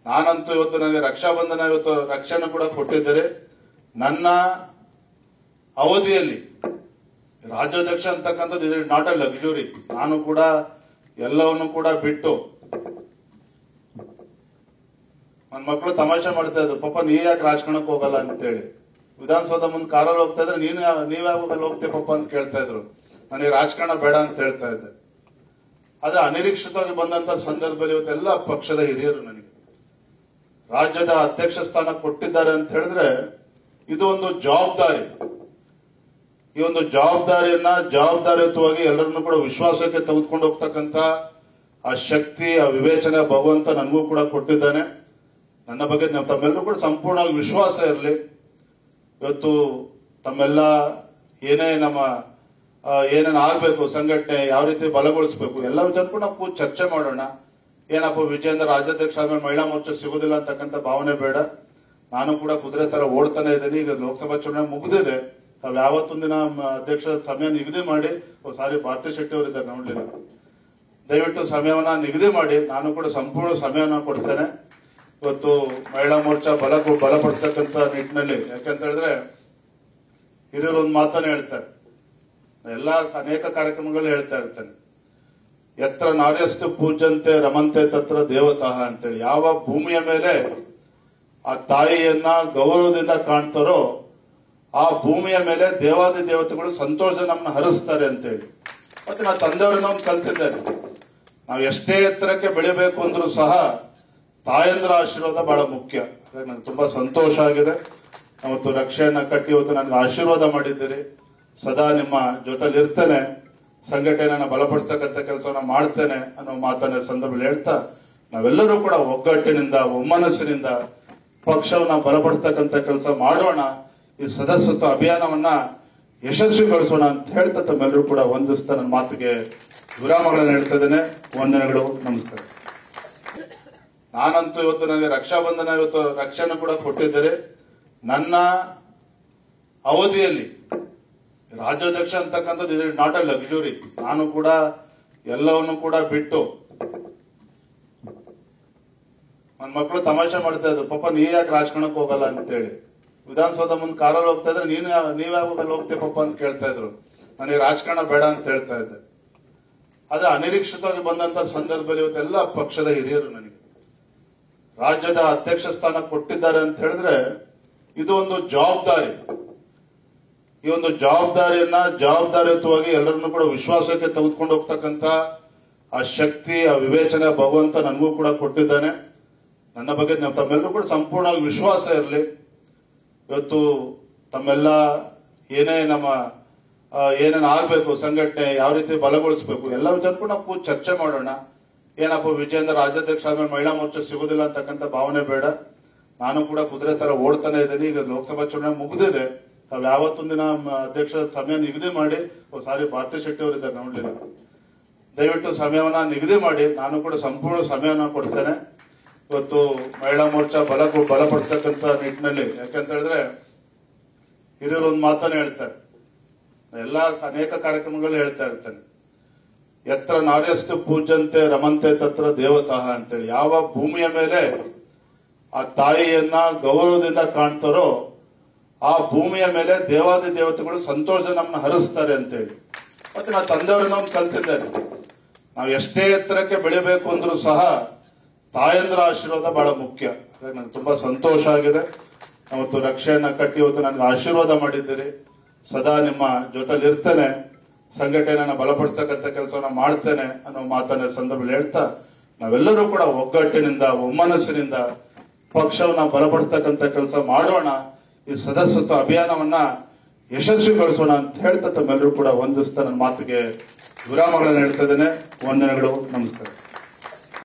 ನಾನಂತೂ ಇವತ್ತು ನನಗೆ ರಕ್ಷಾಬಂಧನ ಇವತ್ತು ರಕ್ಷಣೆ ಕೂಡ ಕೊಟ್ಟಿದ್ದಾರೆ. ನನ್ನ ಅವಧಿಯಲ್ಲಿ ರಾಜ್ಯಾಧ್ಯಕ್ಷ ಅಂತಕ್ಕಂಥದ್ದು ಇದು ನಾಟ್ ಅ ಲಕ್ಸುರಿ. ನಾನು ಕೂಡ ಎಲ್ಲವನ್ನು ಕೂಡ ಬಿಟ್ಟು ನನ್ನ ಮಕ್ಕಳು ತಮಾಷೆ ಮಾಡ್ತಾ ಇದ್ರು, ಪಾಪ ನೀ ಯಾಕೆ ರಾಜಕಾರಣಕ್ಕೆ ಹೋಗಲ್ಲ ಅಂತೇಳಿ. ವಿಧಾನಸೌಧ ಮುಂದೆ ಕಾರಲ್ಲಿ ಹೋಗ್ತಾ ಇದ್ರೆ ನೀವ್ ಯಾವಾಗ ಹೋಗ್ತೇ ಪಾಪ ಅಂತ ಕೇಳ್ತಾ ಇದ್ರು. ನನಗೆ ರಾಜಕಾರಣ ಬೇಡ ಅಂತ ಹೇಳ್ತಾ ಇದ್ದೆ. ಆದ್ರೆ ಅನಿರೀಕ್ಷಿತವಾಗಿ ಬಂದಂತ ಸಂದರ್ಭದಲ್ಲಿ ಇವತ್ತೆಲ್ಲ ಪಕ್ಷದ ಹಿರಿಯರು ನನಗೆ ರಾಜ್ಯದ ಅಧ್ಯಕ್ಷ ಸ್ಥಾನ ಕೊಟ್ಟಿದ್ದಾರೆ ಅಂತ ಹೇಳಿದ್ರೆ ಇದು ಒಂದು ಜವಾಬ್ದಾರಿ. ಈ ಒಂದು ಜವಾಬ್ದಾರಿಯನ್ನ ಜವಾಬ್ದಾರಿಯುತವಾಗಿ ಎಲ್ಲರನ್ನೂ ಕೂಡ ವಿಶ್ವಾಸಕ್ಕೆ ತೆಗೆದುಕೊಂಡು ಹೋಗ್ತಕ್ಕಂತ ಆ ಶಕ್ತಿ, ಆ ವಿವೇಚನೆ ಭಗವಂತ ನನಗೂ ಕೂಡ ಕೊಟ್ಟಿದ್ದಾನೆ. ನನ್ನ ಬಗ್ಗೆ ತಮ್ಮೆಲ್ಲರೂ ಕೂಡ ಸಂಪೂರ್ಣವಾಗಿ ವಿಶ್ವಾಸ ಇರಲಿ. ಇವತ್ತು ತಮ್ಮೆಲ್ಲ ಏನೇನು ಆಗ್ಬೇಕು, ಸಂಘಟನೆ ಯಾವ ರೀತಿ ಬಲಗೊಳಿಸಬೇಕು, ಎಲ್ಲ ವಿಚಾರ ಕೂಡ ನಾವು ಚರ್ಚೆ ಮಾಡೋಣ. ಏನಪ್ಪ ವಿಜಯೇಂದ್ರ ರಾಜ್ಯಾಧ್ಯಕ್ಷ ಆದ್ಮೇಲೆ ಮಹಿಳಾ ಮೋರ್ಚಾ ಸಿಗೋದಿಲ್ಲ ಅಂತಕ್ಕಂಥ ಭಾವನೆ ಬೇಡ. ನಾನು ಕೂಡ ಕುದುರೆ ತರ ಓಡ್ತಾನೆ ಇದ್ದೀನಿ. ಈಗ ಲೋಕಸಭಾ ಚುನಾವಣೆ ಮುಗಿದಿದೆ. ತಾವ್ ಯಾವತ್ತೊಂದಿನ ಅಧ್ಯಕ್ಷ ಸಮಯ ನಿಗದಿ ಮಾಡಿ, ಸಾರಿ ಭಾರತಿ ಶೆಟ್ಟಿ ಅವರಿದ್ದಾರೆ ನೋಡ್ಲಿಲ್ಲ, ದಯವಿಟ್ಟು ಸಮಯವನ್ನ ನಿಗದಿ ಮಾಡಿ ನಾನು ಕೂಡ ಸಂಪೂರ್ಣ ಸಮಯವನ್ನು ಕೊಡ್ತೇನೆ. ಇವತ್ತು ಮಹಿಳಾ ಮೋರ್ಚಾ ಬಲಪಡಿಸತಕ್ಕಂತ ನಿಟ್ಟಿನಲ್ಲಿ, ಯಾಕೆಂತ ಹೇಳಿದ್ರೆ ಹಿರಿಯರು ಒಂದು ಮಾತನ್ನ ಹೇಳ್ತಾರೆ, ಅನೇಕ ಕಾರ್ಯಕ್ರಮಗಳು ಹೇಳ್ತಾ ಇರ್ತೇನೆ, ಯತ್ರ ನಾರ್ಯಸ್ತು ಪೂಜಂತೆ ರಮಂತೆ ತತ್ರ ದೇವತಃ ಅಂತೇಳಿ. ಯಾವ ಭೂಮಿಯ ಮೇಲೆ ಆ ತಾಯಿಯನ್ನ ಗೌರವದಿಂದ ಕಾಣ್ತಾರೋ ಆ ಭೂಮಿಯ ಮೇಲೆ ದೇವಾದಿ ದೇವತೆಗಳು ಸಂತೋಷ ನಮ್ಮನ್ನ ಹರಿಸ್ತಾರೆ ಅಂತೇಳಿ. ಮತ್ತೆ ನಾ ತಂದೆಯವರಿಂದ ಒಂದು ಕಲ್ತಿದ್ದೇನೆ, ನಾವು ಎಷ್ಟೇ ಎತ್ತರಕ್ಕೆ ಬೆಳಿಬೇಕು ಅಂದ್ರೂ ಸಹ ತಾಯಂದ್ರ ಆಶೀರ್ವಾದ ಬಹಳ ಮುಖ್ಯ. ನನಗೆ ತುಂಬಾ ಸಂತೋಷ ಆಗಿದೆ. ಅವತ್ತು ರಕ್ಷೆಯನ್ನ ಕಟ್ಟಿ ಇವತ್ತು ನನಗೆ ಆಶೀರ್ವಾದ ಮಾಡಿದ್ದೀರಿ. ಸದಾ ನಿಮ್ಮ ಜೊತೆಲಿ ಇರ್ತೇನೆ, ಸಂಘಟನೆಯನ್ನ ಬಲಪಡಿಸತಕ್ಕಂಥ ಕೆಲಸವನ್ನ ಮಾಡ್ತೇನೆ ಅನ್ನೋ ಮಾತನ್ನ ಸಂದರ್ಭದಲ್ಲಿ ಹೇಳ್ತಾ, ನಾವೆಲ್ಲರೂ ಕೂಡ ಒಗ್ಗಟ್ಟಿನಿಂದ ಒಮ್ಮನಸ್ಸಿನಿಂದ ಪಕ್ಷವನ್ನ ಬಲಪಡಿಸತಕ್ಕಂಥ ಕೆಲಸ ಮಾಡೋಣ. ಈ ಸದಸ್ಯತ್ವ ಅಭಿಯಾನವನ್ನ ಯಶಸ್ವಿಗೊಳಿಸೋಣ ಅಂತ ಹೇಳ್ತಾ ತಮ್ಮೆಲ್ಲರೂ ಕೂಡ ವಂದಿಸ್ತಾ ನನ್ನ ಮಾತಿಗೆ ವಿರಾಮಗಳನ್ನು ಹೇಳ್ತಾ ಇದ್ದೇನೆ. ವಂದನೆಗಳು, ನಮಸ್ಕಾರ. ನಾನಂತೂ ಇವತ್ತು ನನಗೆ ರಕ್ಷಾಬಂಧನ ಇವತ್ತು ರಕ್ಷಣೆ ಕೂಡ ಕೊಟ್ಟಿದ್ದಾರೆ. ನನ್ನ ಅವಧಿಯಲ್ಲಿ ರಾಜ್ಯಾಧ್ಯಕ್ಷ ಅಂತಕ್ಕಂಥದ್ದು ಇದು ನಾಟ್ ಅ ಲಕ್ಸುರಿ. ನಾನು ಕೂಡ ಎಲ್ಲವನ್ನು ಕೂಡ ಬಿಟ್ಟು ನನ್ನ ಮಕ್ಕಳು ತಮಾಷೆ ಮಾಡ್ತಾ ಇದ್ರು, ಪಾಪ ನೀ ಯಾಕೆ ರಾಜಕಾರಣಕ್ಕೆ ಹೋಗಲ್ಲ ಅಂತೇಳಿ. ವಿಧಾನಸೌಧ ಮುಂದೆ ಕಾರಲ್ಲಿ ಹೋಗ್ತಾ ಇದ್ರೆ ನೀವ್ ಯಾವಾಗ ಹೋಗ್ತೇ ಪಾಪ ಅಂತ ಕೇಳ್ತಾ ಇದ್ರು. ನನಗೆ ರಾಜಕಾರಣ ಬೇಡ ಅಂತ ಹೇಳ್ತಾ ಇದ್ದೆ. ಆದ್ರೆ ಅನಿರೀಕ್ಷಿತವಾಗಿ ಬಂದಂತ ಸಂದರ್ಭದಲ್ಲಿ ಇವತ್ತೆಲ್ಲ ಪಕ್ಷದ ಹಿರಿಯರು ನನಗೆ ರಾಜ್ಯದ ಅಧ್ಯಕ್ಷ ಸ್ಥಾನ ಕೊಟ್ಟಿದ್ದಾರೆ ಅಂತ ಹೇಳಿದ್ರೆ ಇದು ಒಂದು ಜವಾಬ್ದಾರಿ. ಈ ಒಂದು ಜವಾಬ್ದಾರಿಯನ್ನ ಜವಾಬ್ದಾರಿಯುತವಾಗಿ ಎಲ್ಲರನ್ನೂ ಕೂಡ ವಿಶ್ವಾಸಕ್ಕೆ ತೆಗೆದುಕೊಂಡು ಹೋಗ್ತಕ್ಕಂತ ಆ ಶಕ್ತಿ, ಆ ವಿವೇಚನೆ ಭಗವಂತ ನನಗೂ ಕೂಡ ಕೊಟ್ಟಿದ್ದಾನೆ. ನನ್ನ ಬಗ್ಗೆ ತಮ್ಮೆಲ್ಲರೂ ಕೂಡ ಸಂಪೂರ್ಣವಾಗಿ ವಿಶ್ವಾಸ ಇರಲಿ. ಇವತ್ತು ತಮ್ಮೆಲ್ಲ ಏನೇನು ಆಗ್ಬೇಕು, ಸಂಘಟನೆ ಯಾವ ರೀತಿ ಬಲಗೊಳಿಸಬೇಕು, ಎಲ್ಲ ವಿಚಾರ ಕೂಡ ನಾವು ಚರ್ಚೆ ಮಾಡೋಣ. ಏನಪ್ಪ ವಿಜಯೇಂದ್ರ ರಾಜ್ಯಾಧ್ಯಕ್ಷ ಆದ್ಮೇಲೆ ಮಹಿಳಾ ಮೋರ್ಚಾ ಸಿಗೋದಿಲ್ಲ ಅಂತಕ್ಕಂಥ ಭಾವನೆ ಬೇಡ. ನಾನು ಕೂಡ ಕುದುರೆ ತರ ಓಡ್ತಾನೆ ಇದ್ದೀನಿ. ಈಗ ಲೋಕಸಭಾ ಚುನಾವಣೆ ಮುಗಿದಿದೆ. ತಾವ್ ಯಾವತ್ತೊಂದಿನ ಅಧ್ಯಕ್ಷ ಸಮಯ ನಿಗದಿ ಮಾಡಿ, ಸಾರಿ ಭಾರತಿ ಶೆಟ್ಟಿ ಅವರಿದ್ದಾರೆ ನೋಡ್ಲಿಲ್ಲ, ದಯವಿಟ್ಟು ಸಮಯವನ್ನ ನಿಗದಿ ಮಾಡಿ ನಾನು ಕೂಡ ಸಂಪೂರ್ಣ ಸಮಯವನ್ನು ಕೊಡ್ತೇನೆ. ಇವತ್ತು ಮಹಿಳಾ ಮೋರ್ಚಾ ಬಲಪಡಿಸತಕ್ಕಂತ ನಿಟ್ಟಿನಲ್ಲಿ, ಯಾಕೆಂತ ಹೇಳಿದ್ರೆ ಹಿರಿಯರು ಒಂದು ಮಾತನ್ನ ಹೇಳ್ತಾರೆ, ಅನೇಕ ಕಾರ್ಯಕ್ರಮಗಳು ಹೇಳ್ತಾ ಇರ್ತೇನೆ, ಯತ್ರ ನಾರ್ಯಸ್ತು ಪೂಜಂತೆ ರಮಂತೆ ತತ್ರ ದೇವತಃ ಅಂತೇಳಿ. ಯಾವ ಭೂಮಿಯ ಮೇಲೆ ಆ ತಾಯಿಯನ್ನ ಗೌರವದಿಂದ ಕಾಣ್ತಾರೋ ಆ ಭೂಮಿಯ ಮೇಲೆ ದೇವಾದಿ ದೇವತೆಗಳು ಸಂತೋಷ ನಮ್ಮನ್ನ ಹರಿಸ್ತಾರೆ ಅಂತೇಳಿ. ಮತ್ತೆ ನಾ ತಂದೆಯವರಿಂದ ಒಂದು ಕಲ್ತಿದ್ದೇನೆ, ನಾವು ಎಷ್ಟೇ ಎತ್ತರಕ್ಕೆ ಬೆಳಿಬೇಕು ಅಂದ್ರೂ ಸಹ ತಾಯಂದ್ರ ಆಶೀರ್ವಾದ ಬಹಳ ಮುಖ್ಯ. ನನಗೆ ತುಂಬಾ ಸಂತೋಷ ಆಗಿದೆ. ಅವತ್ತು ರಕ್ಷೆಯನ್ನ ಕಟ್ಟಿ ಇವತ್ತು ನನಗೆ ಆಶೀರ್ವಾದ ಮಾಡಿದ್ದೀರಿ. ಸದಾ ನಿಮ್ಮ ಜೊತೆಲಿ ಇರ್ತೇನೆ, ಸಂಘಟನೆಯನ್ನ ಬಲಪಡಿಸತಕ್ಕಂಥ ಕೆಲಸವನ್ನ ಮಾಡ್ತೇನೆ ಅನ್ನೋ ಮಾತನ್ನ ಸಂದರ್ಭದಲ್ಲಿ ಹೇಳ್ತಾ, ನಾವೆಲ್ಲರೂ ಕೂಡ ಒಗ್ಗಟ್ಟಿನಿಂದ ಒಮ್ಮನಸ್ಸಿನಿಂದ ಪಕ್ಷವನ್ನ ಬಲಪಡಿಸತಕ್ಕಂಥ ಕೆಲಸ ಮಾಡೋಣ. ಈ ಸದಸ್ಯತ್ವ ಅಭಿಯಾನವನ್ನ ಯಶಸ್ವಿಗೊಳಿಸೋಣ ಅಂತ ಹೇಳ್ತಾ ತಮ್ಮೆಲ್ಲರೂ ಕೂಡ ವಂದಿಸ್ತಾ ನನ್ನ ಮಾತಿಗೆ ವಿರಾಮಗಳನ್ನು ಹೇಳ್ತಾ ಇದ್ದೇನೆ. ವಂದನೆಗಳು, ನಮಸ್ಕಾರ.